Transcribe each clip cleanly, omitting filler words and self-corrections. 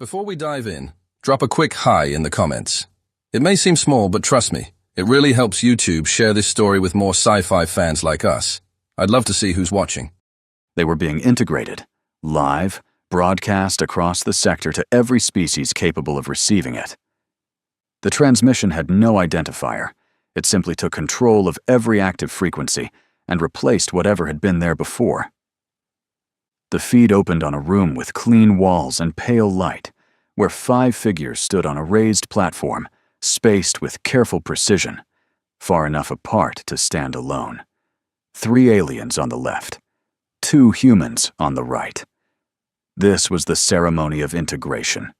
Before we dive in, drop a quick hi in the comments. It may seem small, but trust me, it really helps YouTube share this story with more sci-fi fans like us. I'd love to see who's watching. They were being integrated, live, broadcast across the sector to every species capable of receiving it. The transmission had no identifier. It simply took control of every active frequency and replaced whatever had been there before. The feed opened on a room with clean walls and pale light, where 5 figures stood on a raised platform, spaced with careful precision, far enough apart to stand alone. 3 aliens on the left, 2 humans on the right. This was the ceremony of integration.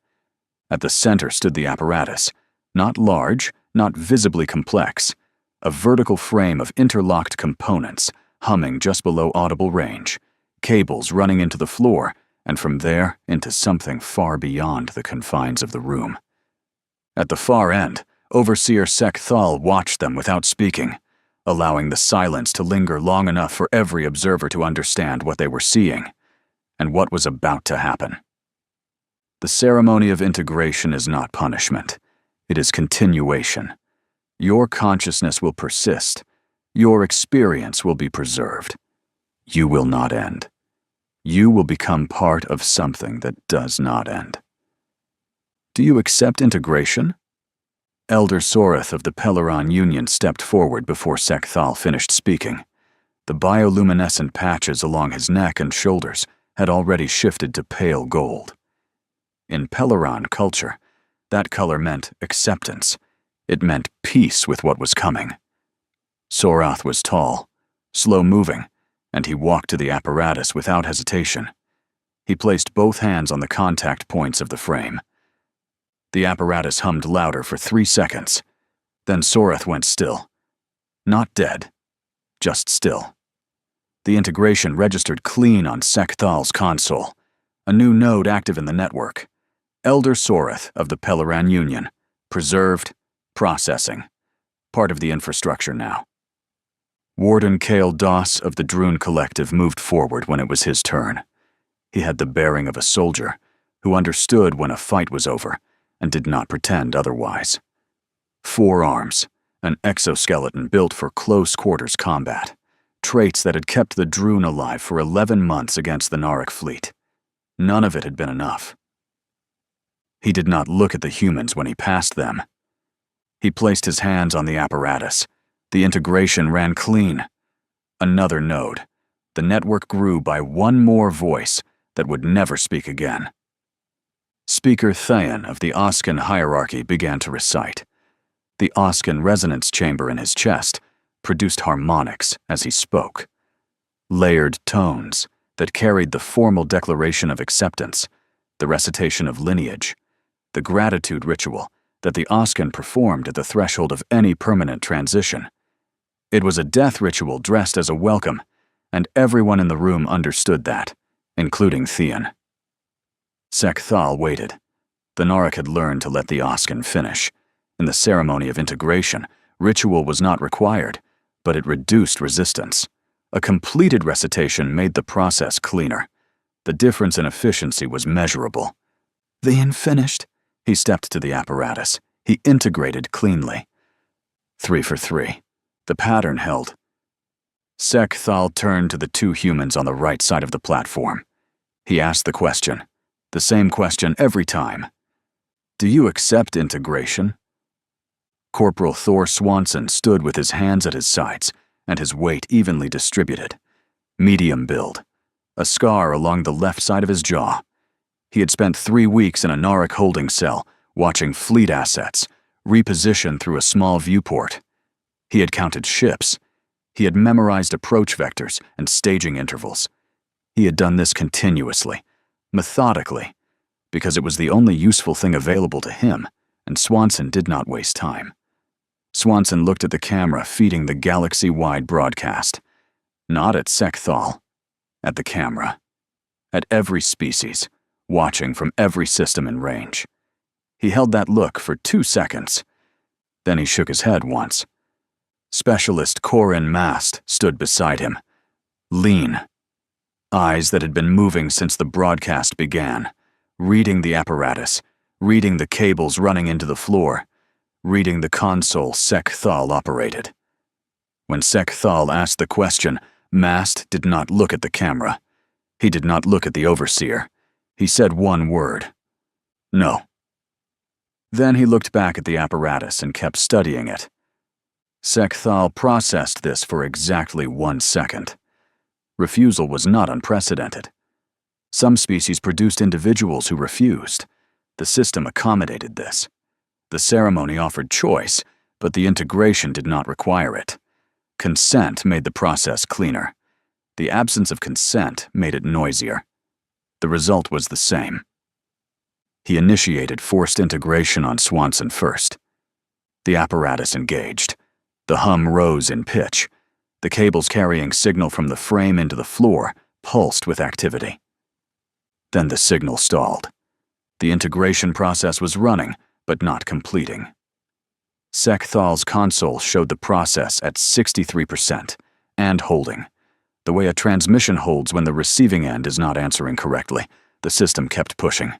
At the center stood the apparatus, not large, not visibly complex, a vertical frame of interlocked components humming just below audible range, cables running into the floor, and from there into something far beyond the confines of the room. At the far end, Overseer Sec Thal watched them without speaking, allowing the silence to linger long enough for every observer to understand what they were seeing and what was about to happen. The ceremony of integration is not punishment. It is continuation. Your consciousness will persist. Your experience will be preserved. You will not end. You will become part of something that does not end. Do you accept integration? Elder Soreth of the Peleron Union stepped forward before Sec Thal finished speaking. The bioluminescent patches along his neck and shoulders had already shifted to pale gold. In Peleron culture, that color meant acceptance. It meant peace with what was coming. Sorath was tall, slow-moving, and he walked to the apparatus without hesitation. He placed both hands on the contact points of the frame. The apparatus hummed louder for 3 seconds. Then Soreth went still. Not dead, just still. The integration registered clean on Sec Thal's console, a new node active in the network. Elder Soreth of the Peleron Union, preserved, processing, part of the infrastructure now. Warden Kale Doss of the Droon Collective moved forward when it was his turn. He had the bearing of a soldier who understood when a fight was over and did not pretend otherwise. 4 arms, an exoskeleton built for close-quarters combat, traits that had kept the Droon alive for 11 months against the Narek fleet. None of it had been enough. He did not look at the humans when he passed them. He placed his hands on the apparatus. The integration ran clean. Another node. The network grew by 1 more voice that would never speak again. Speaker Thayan of the Oscan hierarchy began to recite. The Oscan resonance chamber in his chest produced harmonics as he spoke. Layered tones that carried the formal declaration of acceptance, the recitation of lineage, the gratitude ritual that the Oscan performed at the threshold of any permanent transition. It was a death ritual dressed as a welcome, and everyone in the room understood that, including Thean. Sec Thal waited. The Narek had learned to let the Oscan finish. In the ceremony of integration, ritual was not required, but it reduced resistance. A completed recitation made the process cleaner. The difference in efficiency was measurable. Thean finished. He stepped to the apparatus. He integrated cleanly. 3 for 3. The pattern held. Sec Thal turned to the 2 humans on the right side of the platform. He asked the question, the same question every time. Do you accept integration? Corporal Thor Swanson stood with his hands at his sides and his weight evenly distributed. Medium build, a scar along the left side of his jaw. He had spent 3 weeks in a Narek holding cell, watching fleet assets, repositioned through a small viewport. He had counted ships. He had memorized approach vectors and staging intervals. He had done this continuously, methodically, because it was the only useful thing available to him, and Swanson did not waste time. Swanson looked at the camera feeding the galaxy-wide broadcast. Not at Sec Thal, at the camera. At every species, watching from every system in range. He held that look for 2 seconds. Then he shook his head once. Specialist Corin Mast stood beside him, lean. Eyes that had been moving since the broadcast began, reading the apparatus, reading the cables running into the floor, reading the console Sec-Thal operated. When Sec-Thal asked the question, Mast did not look at the camera. He did not look at the overseer. He said one word. No. Then he looked back at the apparatus and kept studying it. Sec-Thal processed this for exactly 1 second. Refusal was not unprecedented. Some species produced individuals who refused. The system accommodated this. The ceremony offered choice, but the integration did not require it. Consent made the process cleaner. The absence of consent made it noisier. The result was the same. He initiated forced integration on Swanson first. The apparatus engaged. The hum rose in pitch. The cables carrying signal from the frame into the floor pulsed with activity. Then the signal stalled. The integration process was running, but not completing. Sec-Thal's console showed the process at 63% and holding. The way a transmission holds when the receiving end is not answering correctly, the system kept pushing.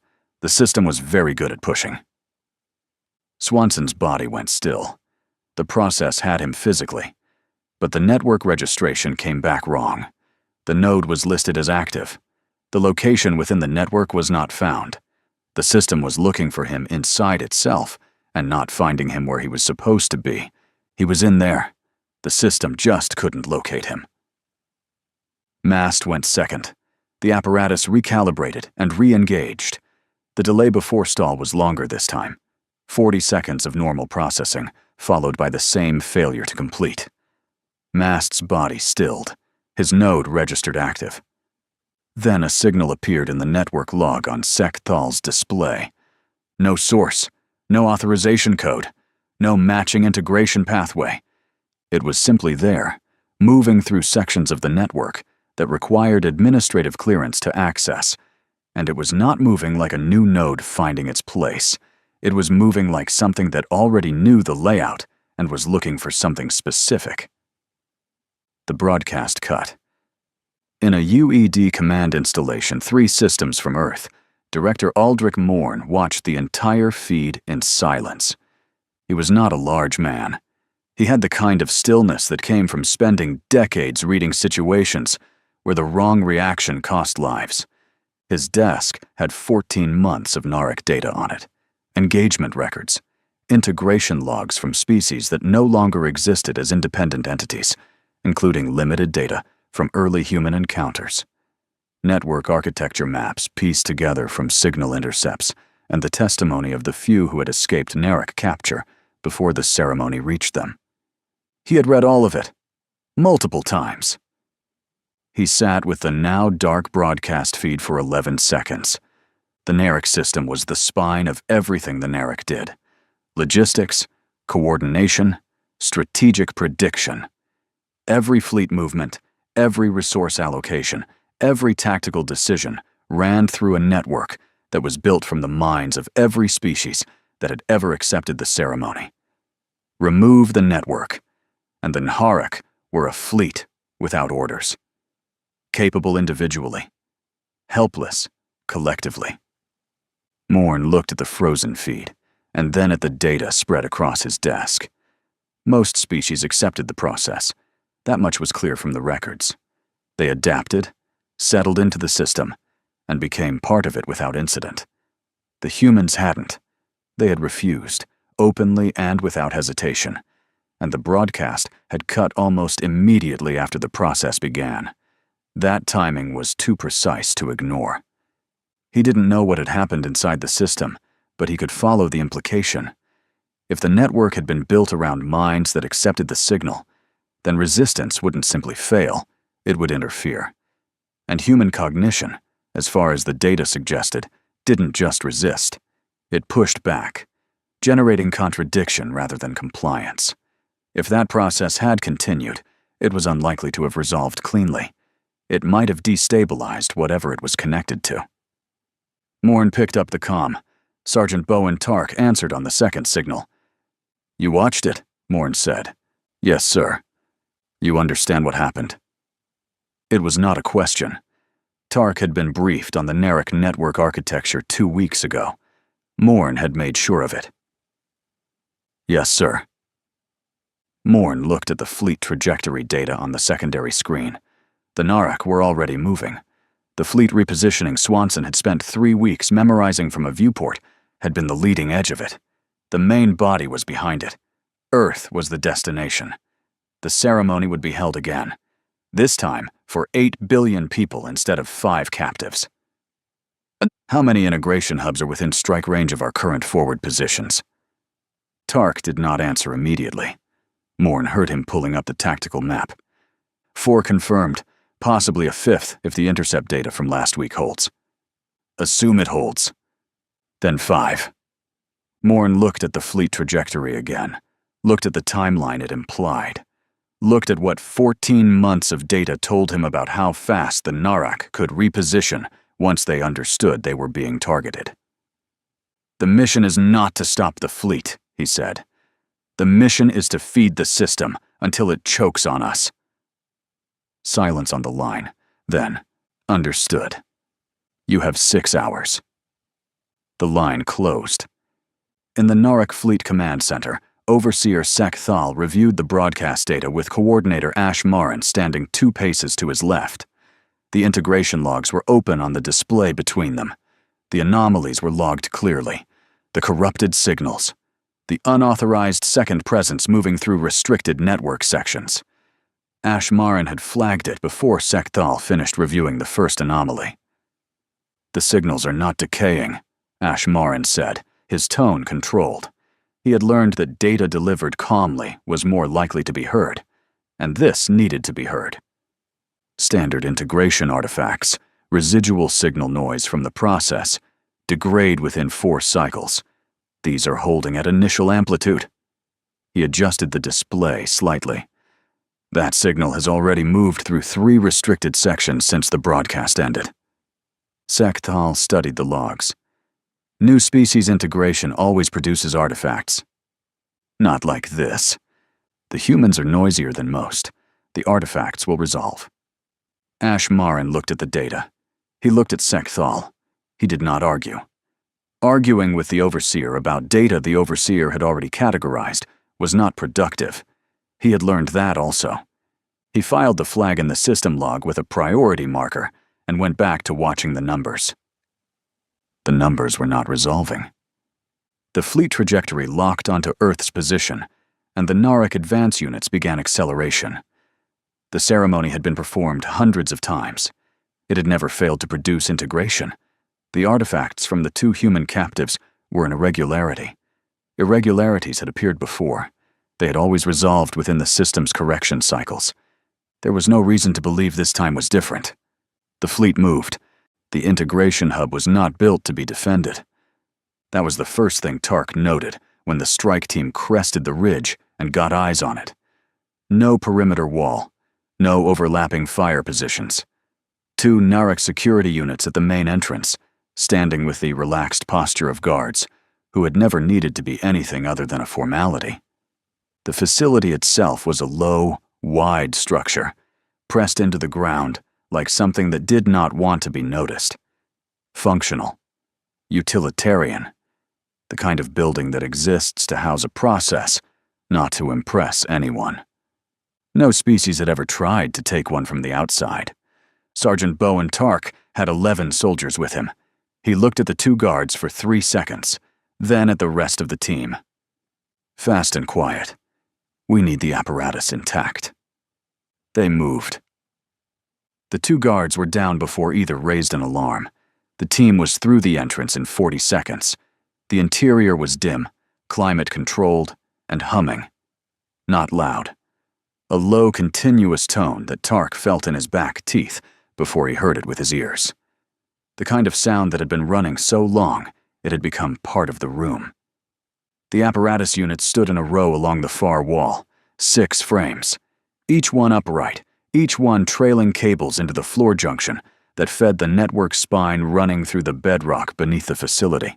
The system was very good at pushing. Swanson's body went still. The process had him physically. But the network registration came back wrong. The node was listed as active. The location within the network was not found. The system was looking for him inside itself and not finding him where he was supposed to be. He was in there. The system just couldn't locate him. Mast went second. The apparatus recalibrated and re-engaged. The delay before stall was longer this time. 40 seconds of normal processing, followed by the same failure to complete. Mast's body stilled. His node registered active. Then a signal appeared in the network log on Sec-Thal's display. No source, no authorization code, no matching integration pathway. It was simply there, moving through sections of the network that required administrative clearance to access. And it was not moving like a new node finding its place. It was moving like something that already knew the layout and was looking for something specific. The broadcast cut. In a UED command installation 3 systems from Earth, Director Aldrich Morn watched the entire feed in silence. He was not a large man. He had the kind of stillness that came from spending decades reading situations where the wrong reaction cost lives. His desk had 14 months of NARIC data on it, engagement records, integration logs from species that no longer existed as independent entities, including limited data from early human encounters, network architecture maps pieced together from signal intercepts, and the testimony of the few who had escaped NARIC capture before the ceremony reached them. He had read all of it, multiple times. He sat with the now dark broadcast feed for 11 seconds. The NARIC system was the spine of everything the NARIC did. Logistics, coordination, strategic prediction. Every fleet movement, every resource allocation, every tactical decision ran through a network that was built from the minds of every species that had ever accepted the ceremony. Remove the network, and the NARIC were a fleet without orders. Capable individually, helpless collectively. Morn looked at the frozen feed, and then at the data spread across his desk. Most species accepted the process. That much was clear from the records. They adapted, settled into the system, and became part of it without incident. The humans hadn't. They had refused, openly and without hesitation, and the broadcast had cut almost immediately after the process began. That timing was too precise to ignore. He didn't know what had happened inside the system, but he could follow the implication. If the network had been built around minds that accepted the signal, then resistance wouldn't simply fail, it would interfere. And human cognition, as far as the data suggested, didn't just resist. It pushed back, generating contradiction rather than compliance. If that process had continued, it was unlikely to have resolved cleanly. It might have destabilized whatever it was connected to. Morn picked up the comm. Sergeant Bowen Tark answered on the second signal. "You watched it," Morn said. "Yes, sir." "You understand what happened?" It was not a question. Tark had been briefed on the Narek network architecture 2 weeks ago. Morn had made sure of it. Yes, sir. Morn looked at the fleet trajectory data on the secondary screen. The Narek were already moving. The fleet repositioning Swanson had spent 3 weeks memorizing from a viewport had been the leading edge of it. The main body was behind it. Earth was the destination. The ceremony would be held again, this time for 8 billion people instead of 5 captives. How many integration hubs are within strike range of our current forward positions? Tark did not answer immediately. Morn heard him pulling up the tactical map. 4 confirmed, possibly a 5th if the intercept data from last week holds. Assume it holds. Then 5. Morn looked at the fleet trajectory again, looked at the timeline it implied, looked at what 14 months of data told him about how fast the Narek could reposition once they understood they were being targeted. The mission is not to stop the fleet, he said. The mission is to feed the system until it chokes on us. Silence on the line. Then, understood. You have 6 hours. The line closed. In the Narek Fleet Command Center, Overseer Sek Thal reviewed the broadcast data with Coordinator Ash Marin standing 2 paces to his left. The integration logs were open on the display between them. The anomalies were logged clearly. The corrupted signals. The unauthorized second presence moving through restricted network sections. Ash Marin had flagged it before Sek Thal finished reviewing the first anomaly. The signals are not decaying, Ash Marin said, his tone controlled. He had learned that data delivered calmly was more likely to be heard, and this needed to be heard. Standard integration artifacts, residual signal noise from the process, degrade within 4 cycles. These are holding at initial amplitude. He adjusted the display slightly. That signal has already moved through 3 restricted sections since the broadcast ended. Sek Thal studied the logs. New species integration always produces artifacts. Not like this. The humans are noisier than most. The artifacts will resolve. Ash Marin looked at the data. He looked at Sek Thal. He did not argue. Arguing with the Overseer about data the Overseer had already categorized was not productive. He had learned that also. He filed the flag in the system log with a priority marker and went back to watching the numbers. The numbers were not resolving. The fleet trajectory locked onto Earth's position, and the Narek advance units began acceleration. The ceremony had been performed hundreds of times. It had never failed to produce integration. The artifacts from the 2 human captives were an irregularity. Irregularities had appeared before. They had always resolved within the system's correction cycles. There was no reason to believe this time was different. The fleet moved. The integration hub was not built to be defended. That was the first thing Tark noted when the strike team crested the ridge and got eyes on it. No perimeter wall. No overlapping fire positions. 2 Narek security units at the main entrance, standing with the relaxed posture of guards, who had never needed to be anything other than a formality. The facility itself was a low, wide structure, pressed into the ground like something that did not want to be noticed. Functional. Utilitarian. The kind of building that exists to house a process, not to impress anyone. No species had ever tried to take one from the outside. Sergeant Bowen Tark had 11 soldiers with him. He looked at the 2 guards for 3 seconds, then at the rest of the team. Fast and quiet. We need the apparatus intact. They moved. The 2 guards were down before either raised an alarm. The team was through the entrance in 40 seconds. The interior was dim, climate-controlled, and humming. Not loud. A low, continuous tone that Tark felt in his back teeth before he heard it with his ears. The kind of sound that had been running so long it had become part of the room. The apparatus units stood in a row along the far wall, 6 frames, each one upright, each one trailing cables into the floor junction that fed the network spine running through the bedrock beneath the facility.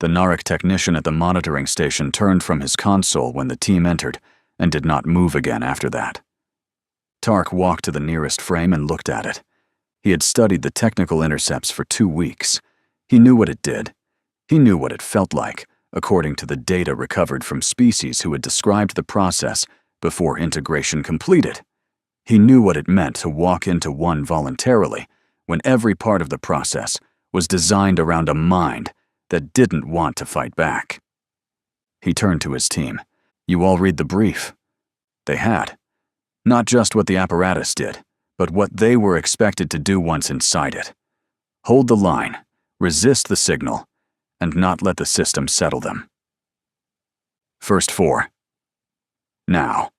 The Narek technician at the monitoring station turned from his console when the team entered and did not move again after that. Tark walked to the nearest frame and looked at it. He had studied the technical intercepts for 2 weeks. He knew what it did. He knew what it felt like, according to the data recovered from species who had described the process before integration completed. He knew what it meant to walk into one voluntarily when every part of the process was designed around a mind that didn't want to fight back. He turned to his team. "You all read the brief." They had. Not just what the apparatus did, but what they were expected to do once inside it. Hold the line, resist the signal, and not let the system settle them. First 4. Now.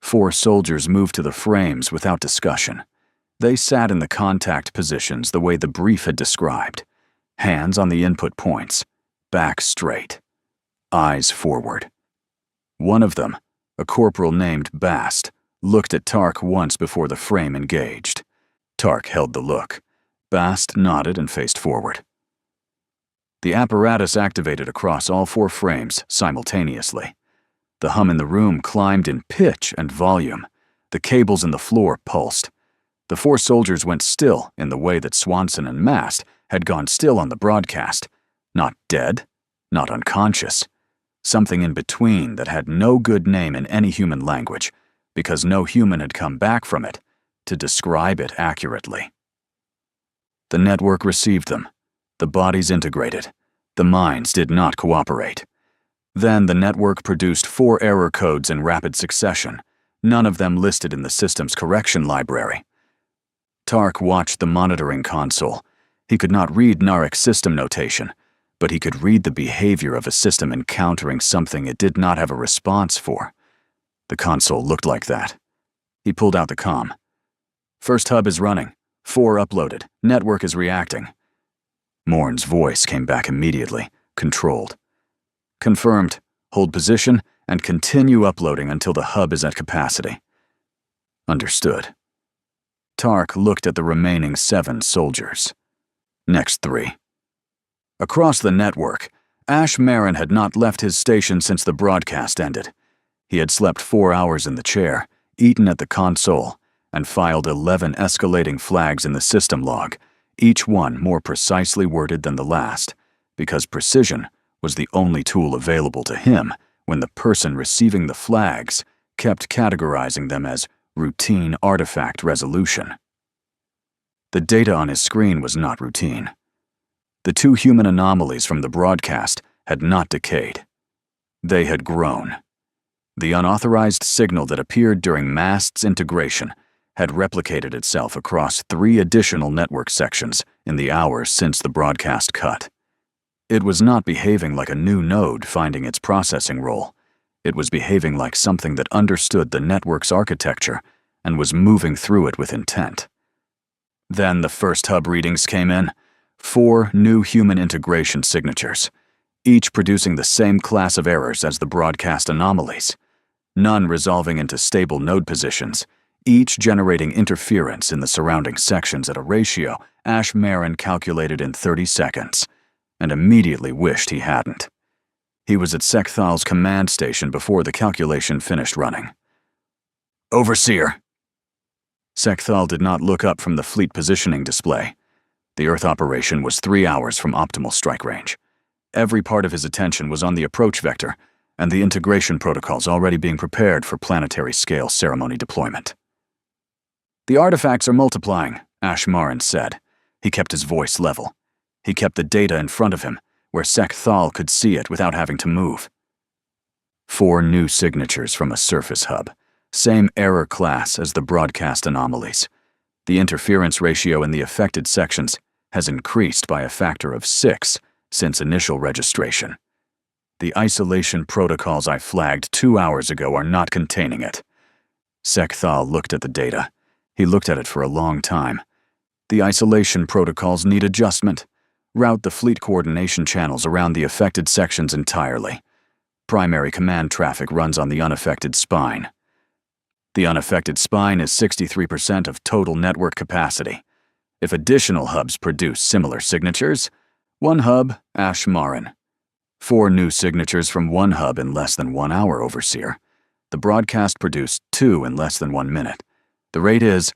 4 soldiers moved to the frames without discussion. They sat in the contact positions the way the brief had described. Hands on the input points, back straight, eyes forward. One of them, a corporal named Bast, looked at Tark once before the frame engaged. Tark held the look. Bast nodded and faced forward. The apparatus activated across all 4 frames simultaneously. The hum in the room climbed in pitch and volume. The cables in the floor pulsed. The 4 soldiers went still in the way that Swanson and Mast had gone still on the broadcast. Not dead, not unconscious. Something in between that had no good name in any human language, because no human had come back from it to describe it accurately. The network received them. The bodies integrated. The minds did not cooperate. Then the network produced 4 error codes in rapid succession, none of them listed in the system's correction library. Tark watched the monitoring console. He could not read Narek's system notation, but he could read the behavior of a system encountering something it did not have a response for. The console looked like that. He pulled out the comm. "First hub is running. 4 uploaded. Network is reacting." Morn's voice came back immediately, controlled. "Confirmed. Hold position and continue uploading until the hub is at capacity." Understood. Tark looked at the remaining 7 soldiers. Next 3. Across the network, Ash Marin had not left his station since the broadcast ended. He had slept 4 hours in the chair, eaten at the console, and filed 11 escalating flags in the system log, each one more precisely worded than the last, because precision was the only tool available to him when the person receiving the flags kept categorizing them as routine artifact resolution. The data on his screen was not routine. The 2 human anomalies from the broadcast had not decayed. They had grown. The unauthorized signal that appeared during Mast's integration had replicated itself across 3 additional network sections in the hours since the broadcast cut. It was not behaving like a new node finding its processing role. It was behaving like something that understood the network's architecture and was moving through it with intent. Then the first hub readings came in. 4 new human integration signatures, each producing the same class of errors as the broadcast anomalies, none resolving into stable node positions, each generating interference in the surrounding sections at a ratio Ash Marin calculated in 30 seconds, and immediately wished he hadn't. He was at Sekthal's command station before the calculation finished running. "Overseer." Sekthal did not look up from the fleet positioning display. The Earth operation was 3 hours from optimal strike range. Every part of his attention was on the approach vector and the integration protocols already being prepared for planetary-scale ceremony deployment. "The artifacts are multiplying," Ash Marin said. He kept his voice level. He kept the data in front of him, where Sekthal could see it without having to move. 4 new signatures from a surface hub, same error class as the broadcast anomalies. The interference ratio in the affected sections has increased by a factor of 6 since initial registration. The isolation protocols I flagged 2 hours ago are not containing it. Sekthal looked at the data. He looked at it for a long time. The isolation protocols need adjustment. Route the fleet coordination channels around the affected sections entirely. Primary command traffic runs on the unaffected spine. The unaffected spine is 63% of total network capacity. If additional hubs produce similar signatures, 1 hub, Ash Marin. 4 new signatures from 1 hub in less than 1 hour, Overseer. The broadcast produced 2 in less than 1 minute. The rate is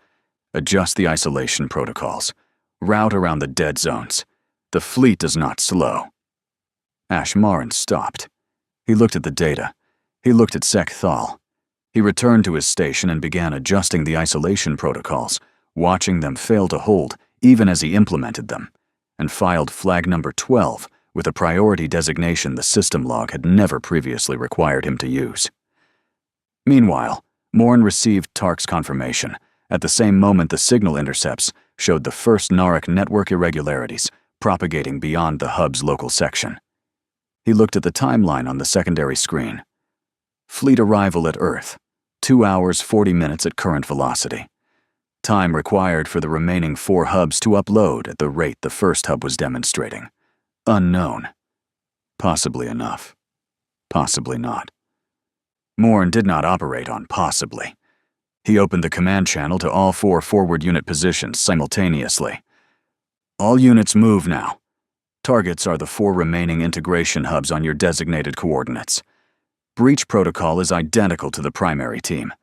Adjust the isolation protocols. Route around the dead zones. The fleet does not slow. Ashmaran stopped. He looked at the data. He looked at Sec Thal. He returned to his station and began adjusting the isolation protocols, watching them fail to hold even as he implemented them, and filed flag number 12 with a priority designation the system log had never previously required him to use. Meanwhile, Morn received Tark's confirmation. At the same moment, the signal intercepts showed the first Narek network irregularities propagating beyond the hub's local section. He looked at the timeline on the secondary screen. Fleet arrival at Earth, 2 hours 40 minutes at current velocity. Time required for the remaining 4 hubs to upload at the rate the first hub was demonstrating. Unknown. Possibly enough. Possibly not. Morn did not operate on possibly. He opened the command channel to all 4 forward unit positions simultaneously. All units move now. Targets are the 4 remaining integration hubs on your designated coordinates. Breach protocol is identical to the primary team.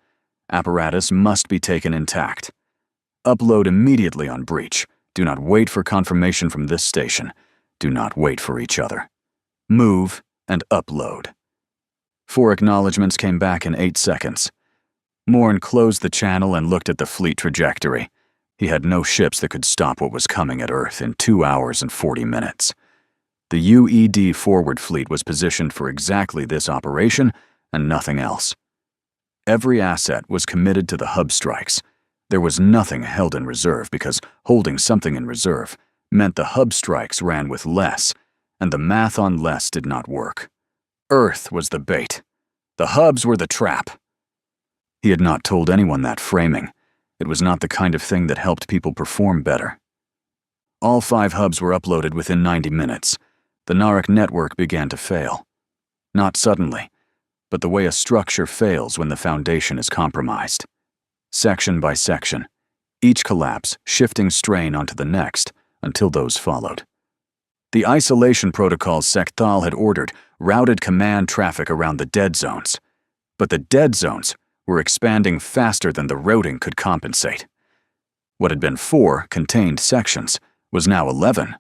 Apparatus must be taken intact. Upload immediately on breach. Do not wait for confirmation from this station. Do not wait for each other. Move and upload. 4 acknowledgements came back in 8 seconds. Morn closed the channel and looked at the fleet trajectory. He had no ships that could stop what was coming at Earth in 2 hours and 40 minutes. The UED forward fleet was positioned for exactly this operation and nothing else. Every asset was committed to the hub strikes. There was nothing held in reserve because holding something in reserve meant the hub strikes ran with less, and the math on less did not work. Earth was the bait. The hubs were the trap. He had not told anyone that framing. It was not the kind of thing that helped people perform better. All 5 hubs were uploaded within 90 minutes. The Narek network began to fail. Not suddenly, but the way a structure fails when the foundation is compromised. Section by section, each collapse shifting strain onto the next until those followed. The isolation protocols Sec Thal had ordered routed command traffic around the dead zones, but the dead zones were expanding faster than the routing could compensate. What had been 4 contained sections was now 11.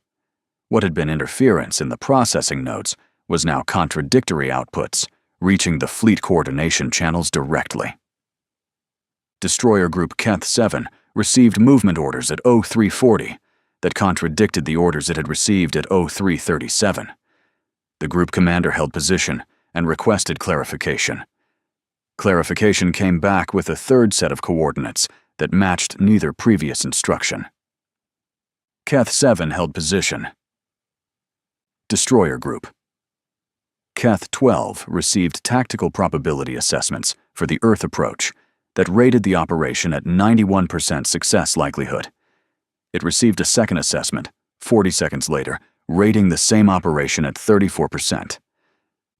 What had been interference in the processing nodes was now contradictory outputs, reaching the fleet coordination channels directly. Destroyer Group Keth 7 received movement orders at 0340 that contradicted the orders it had received at 0337. The group commander held position and requested clarification. Clarification came back with a 3rd set of coordinates that matched neither previous instruction. Keth 7 held position. Destroyer Group. Keth 12 received tactical probability assessments for the Earth approach that rated the operation at 91% success likelihood. It received a second assessment, 40 seconds later, rating the same operation at 34%.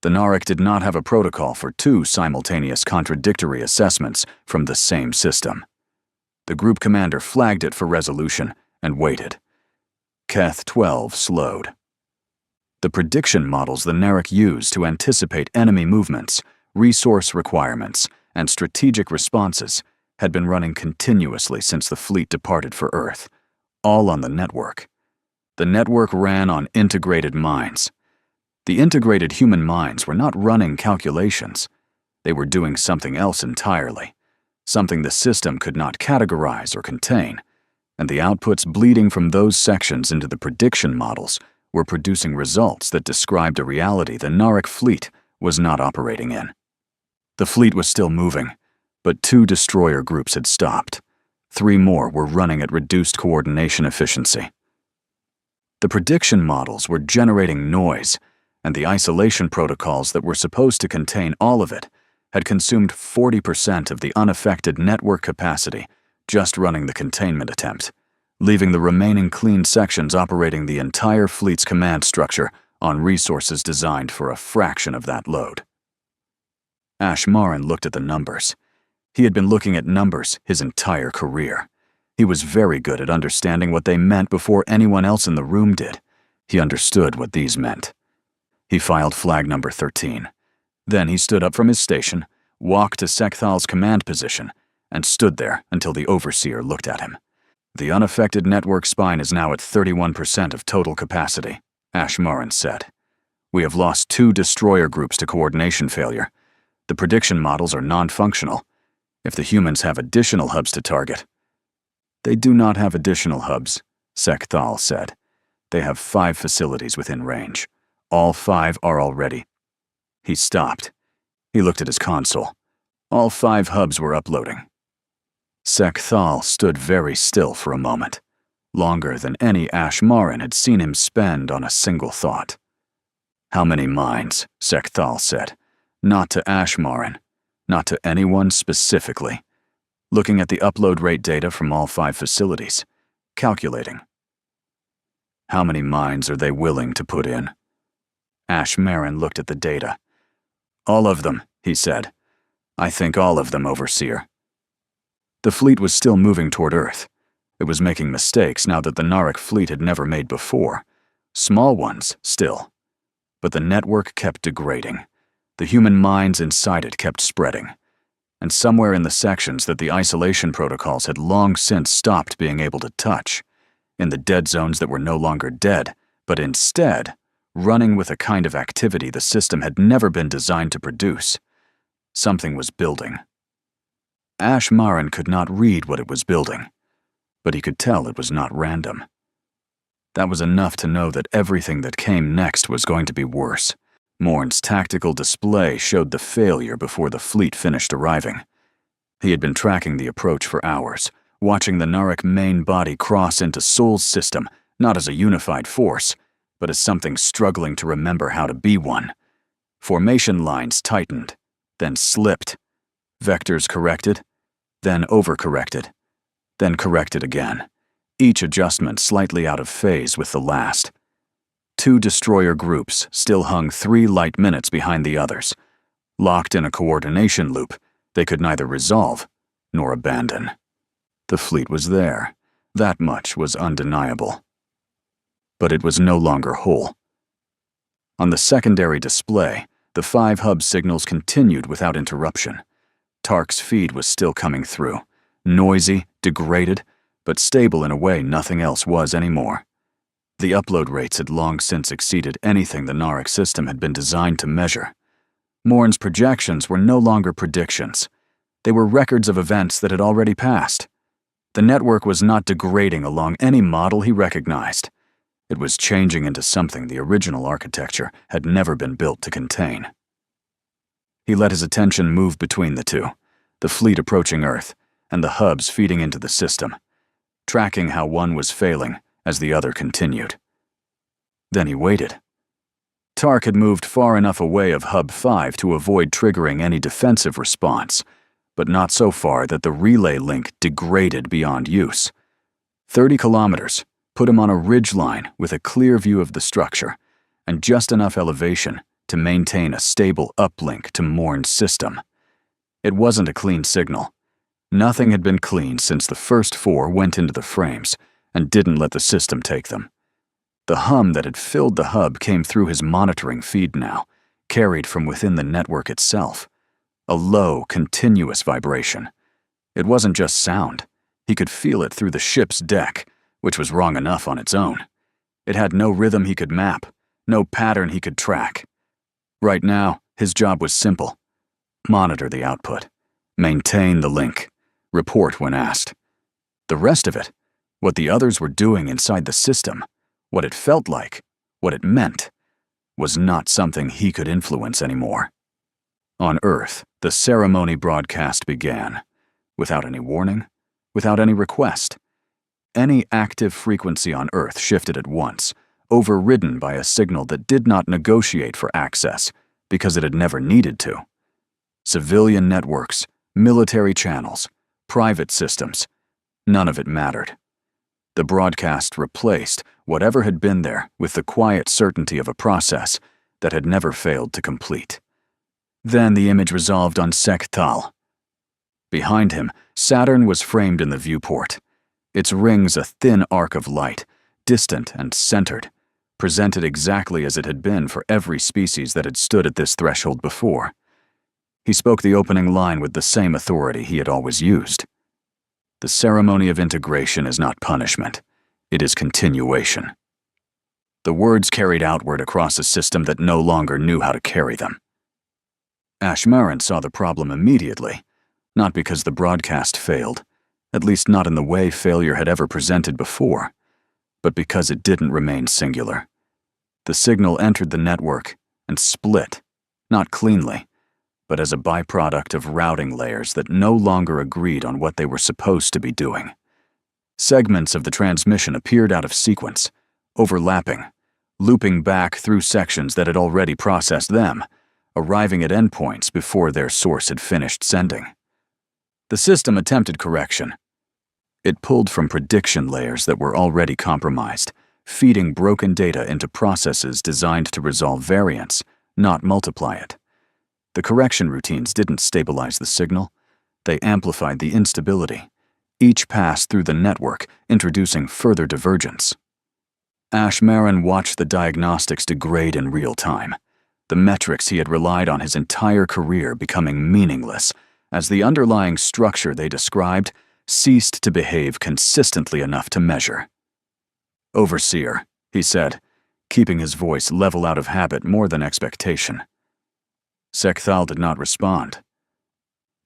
The Narek did not have a protocol for 2 simultaneous contradictory assessments from the same system. The group commander flagged it for resolution and waited. Keth 12 slowed. The prediction models the Narek used to anticipate enemy movements, resource requirements, and strategic responses had been running continuously since the fleet departed for Earth, all on the network. The network ran on integrated minds. The integrated human minds were not running calculations. They were doing something else entirely, something the system could not categorize or contain, and the outputs bleeding from those sections into the prediction models were producing results that described a reality the Narek fleet was not operating in. The fleet was still moving, but 2 destroyer groups had stopped. 3 more were running at reduced coordination efficiency. The prediction models were generating noise, and the isolation protocols that were supposed to contain all of it had consumed 40% of the unaffected network capacity just running the containment attempt, leaving the remaining clean sections operating the entire fleet's command structure on resources designed for a fraction of that load. Ashmaran looked at the numbers. He had been looking at numbers his entire career. He was very good at understanding what they meant before anyone else in the room did. He understood what these meant. He filed flag number 13. Then he stood up from his station, walked to Sec Thal's command position, and stood there until the overseer looked at him. "The unaffected network spine is now at 31% of total capacity," Ashmaran said. "We have lost 2 destroyer groups to coordination failure. The prediction models are non-functional. If the humans have additional hubs to target—" "They do not have additional hubs," Sekthal said. "They have 5 facilities within range. All 5 are already—" He stopped. He looked at his console. All 5 hubs were uploading. Sekthal stood very still for a moment, longer than any Ashmaran had seen him spend on a single thought. "How many minds?" Sekthal said. Not to Ashmaran, not to anyone specifically. Looking at the upload rate data from all 5 facilities, calculating. "How many minds are they willing to put in?" Ashmaran looked at the data. "All of them," he said. "I think all of them, Overseer." The fleet was still moving toward Earth. It was making mistakes now that the Narek fleet had never made before. Small ones, still. But the network kept degrading. The human minds inside it kept spreading. And somewhere in the sections that the isolation protocols had long since stopped being able to touch, in the dead zones that were no longer dead, but instead running with a kind of activity the system had never been designed to produce, something was building. Ashmaran could not read what it was building, but he could tell it was not random. That was enough to know that everything that came next was going to be worse. Morn's tactical display showed the failure before the fleet finished arriving. He had been tracking the approach for hours, watching the Narek main body cross into Sol's system, not as a unified force, but as something struggling to remember how to be one. Formation lines tightened, then slipped. Vectors corrected, then overcorrected, then corrected again, each adjustment slightly out of phase with the last. 2 destroyer groups still hung 3 light minutes behind the others. Locked in a coordination loop, they could neither resolve nor abandon. The fleet was there. That much was undeniable. But it was no longer whole. On the secondary display, the 5 hub signals continued without interruption. Tark's feed was still coming through, noisy, degraded, but stable in a way nothing else was anymore. The upload rates had long since exceeded anything the Narek system had been designed to measure. Morn's projections were no longer predictions. They were records of events that had already passed. The network was not degrading along any model he recognized. It was changing into something the original architecture had never been built to contain. He let his attention move between the 2, the fleet approaching Earth, and the hubs feeding into the system, tracking how one was failing as the other continued. Then he waited. Tark had moved far enough away of Hub 5 to avoid triggering any defensive response, but not so far that the relay link degraded beyond use. 30 kilometers put him on a ridgeline with a clear view of the structure, and just enough elevation to maintain a stable uplink to Morn's system. It wasn't a clean signal. Nothing had been clean since the first 4 went into the frames and didn't let the system take them. The hum that had filled the hub came through his monitoring feed now, carried from within the network itself. A low, continuous vibration. It wasn't just sound. He could feel it through the ship's deck, which was wrong enough on its own. It had no rhythm he could map, no pattern he could track. Right now, his job was simple. Monitor the output. Maintain the link. Report when asked. The rest of it, what the others were doing inside the system, what it felt like, what it meant, was not something he could influence anymore. On Earth, the ceremony broadcast began, without any warning, without any request. Any active frequency on Earth shifted at once, overridden by a signal that did not negotiate for access because it had never needed to. Civilian networks, military channels, private systems, none of it mattered. The broadcast replaced whatever had been there with the quiet certainty of a process that had never failed to complete. Then the image resolved on Sekthal. Behind him, Saturn was framed in the viewport, its rings a thin arc of light, distant and centered, presented exactly as it had been for every species that had stood at this threshold before. He spoke the opening line with the same authority he had always used. The ceremony of integration is not punishment. It is continuation. The words carried outward across a system that no longer knew how to carry them. Ashmaran saw the problem immediately, not because the broadcast failed, at least not in the way failure had ever presented before, but because it didn't remain singular. The signal entered the network and split, not cleanly, but as a byproduct of routing layers that no longer agreed on what they were supposed to be doing. Segments of the transmission appeared out of sequence, overlapping, looping back through sections that had already processed them, arriving at endpoints before their source had finished sending. The system attempted correction. It pulled from prediction layers that were already compromised, feeding broken data into processes designed to resolve variance, not multiply it. The correction routines didn't stabilize the signal. They amplified the instability, each pass through the network introducing further divergence. Ashmaran watched the diagnostics degrade in real time, the metrics he had relied on his entire career becoming meaningless as the underlying structure they described ceased to behave consistently enough to measure. "Overseer," he said, keeping his voice level out of habit more than expectation. Sekthal did not respond.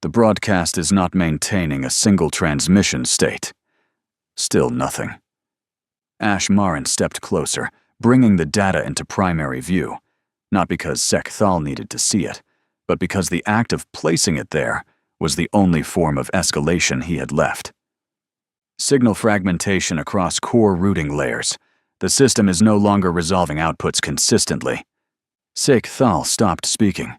"The broadcast is not maintaining a single transmission state." Still nothing. Ashmaran stepped closer, bringing the data into primary view, not because Sekthal needed to see it, but because the act of placing it there was the only form of escalation he had left. Signal fragmentation across core routing layers. The system is no longer resolving outputs consistently. Sekthal stopped speaking.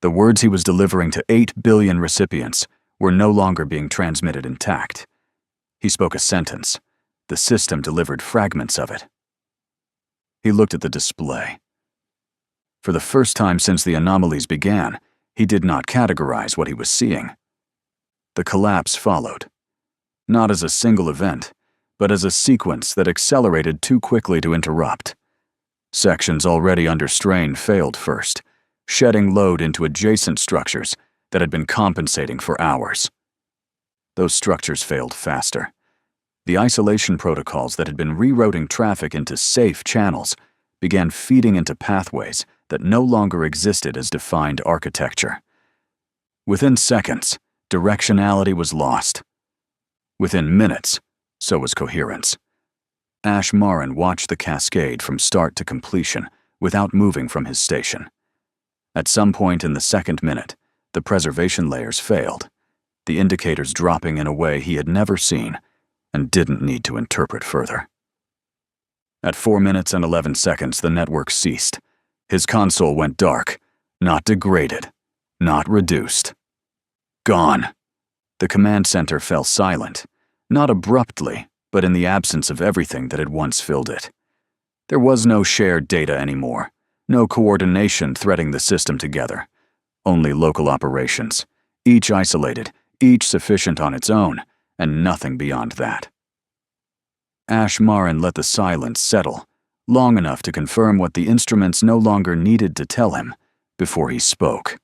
The words he was delivering to 8 billion recipients were no longer being transmitted intact. He spoke a sentence. The system delivered fragments of it. He looked at the display. For the first time since the anomalies began, he did not categorize what he was seeing. The collapse followed, not as a single event, but as a sequence that accelerated too quickly to interrupt. Sections already under strain failed first, shedding load into adjacent structures that had been compensating for hours. Those structures failed faster. The isolation protocols that had been rerouting traffic into safe channels began feeding into pathways that no longer existed as defined architecture. Within seconds, directionality was lost. Within minutes, so was coherence. Ashmaran watched the cascade from start to completion without moving from his station. At some point in the second minute, the preservation layers failed, the indicators dropping in a way he had never seen and didn't need to interpret further. At 4 minutes and 11 seconds, the network ceased. His console went dark, not degraded, not reduced. Gone. The command center fell silent, not abruptly, but in the absence of everything that had once filled it. There was no shared data anymore, no coordination threading the system together, only local operations, each isolated, each sufficient on its own, and nothing beyond that. Ashmaran let the silence settle, long enough to confirm what the instruments no longer needed to tell him, before he spoke.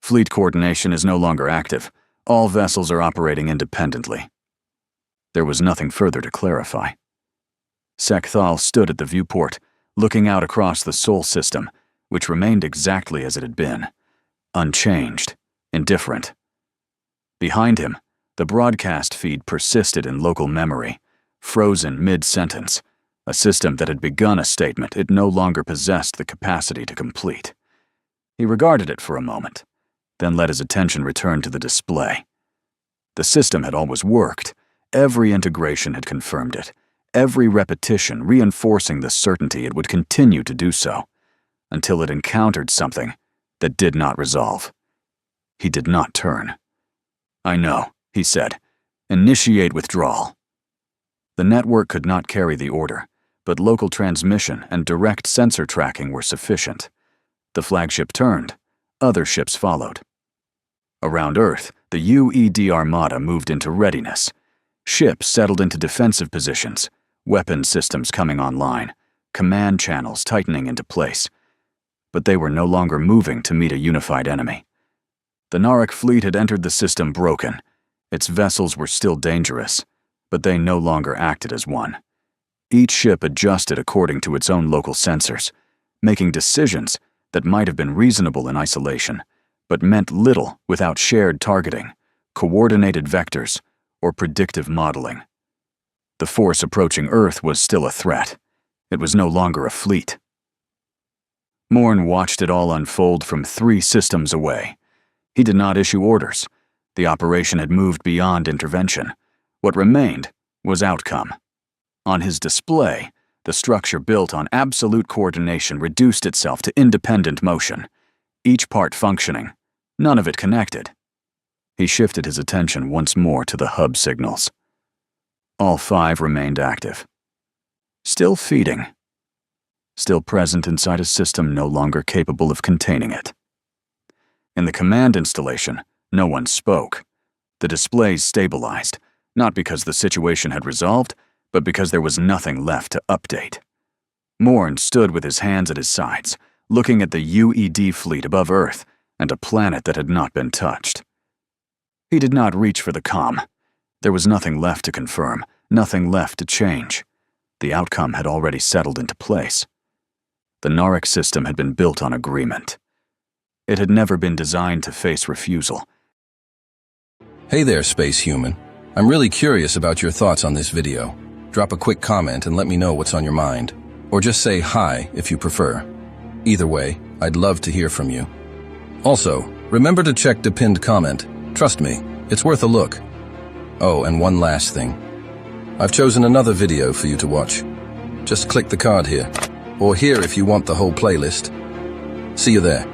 Fleet coordination is no longer active. All vessels are operating independently. There was nothing further to clarify. Sekthal stood at the viewport, looking out across the Sol system, which remained exactly as it had been, unchanged, indifferent. Behind him, the broadcast feed persisted in local memory, frozen mid-sentence, a system that had begun a statement it no longer possessed the capacity to complete. He regarded it for a moment, then let his attention return to the display. The system had always worked. Every integration had confirmed it, every repetition reinforcing the certainty it would continue to do so, until it encountered something that did not resolve. He did not turn. "I know," he said. "Initiate withdrawal." The network could not carry the order, but local transmission and direct sensor tracking were sufficient. The flagship turned. Other ships followed. Around Earth, the UED Armada moved into readiness. Ships settled into defensive positions, weapon systems coming online, command channels tightening into place. But they were no longer moving to meet a unified enemy. The Narek fleet had entered the system broken. Its vessels were still dangerous, but they no longer acted as one. Each ship adjusted according to its own local sensors, making decisions that might have been reasonable in isolation, but meant little without shared targeting, coordinated vectors, or predictive modeling. The force approaching Earth was still a threat. It was no longer a fleet. Morn watched it all unfold from 3 systems away. He did not issue orders. The operation had moved beyond intervention. What remained was outcome. On his display, the structure built on absolute coordination reduced itself to independent motion, each part functioning, none of it connected. He shifted his attention once more to the hub signals. All 5 remained active. Still feeding. Still present inside a system no longer capable of containing it. In the command installation, no one spoke. The displays stabilized, not because the situation had resolved, but because there was nothing left to update. Morn stood with his hands at his sides, looking at the UED fleet above Earth and a planet that had not been touched. He did not reach for the comm. There was nothing left to confirm, nothing left to change. The outcome had already settled into place. The Narek system had been built on agreement. It had never been designed to face refusal. Hey there, space human. I'm really curious about your thoughts on this video. Drop a quick comment and let me know what's on your mind. Or just say hi if you prefer. Either way, I'd love to hear from you. Also, remember to check the pinned comment. Trust me, it's worth a look. Oh, and one last thing. I've chosen another video for you to watch. Just click the card here. Or here if you want the whole playlist. See you there.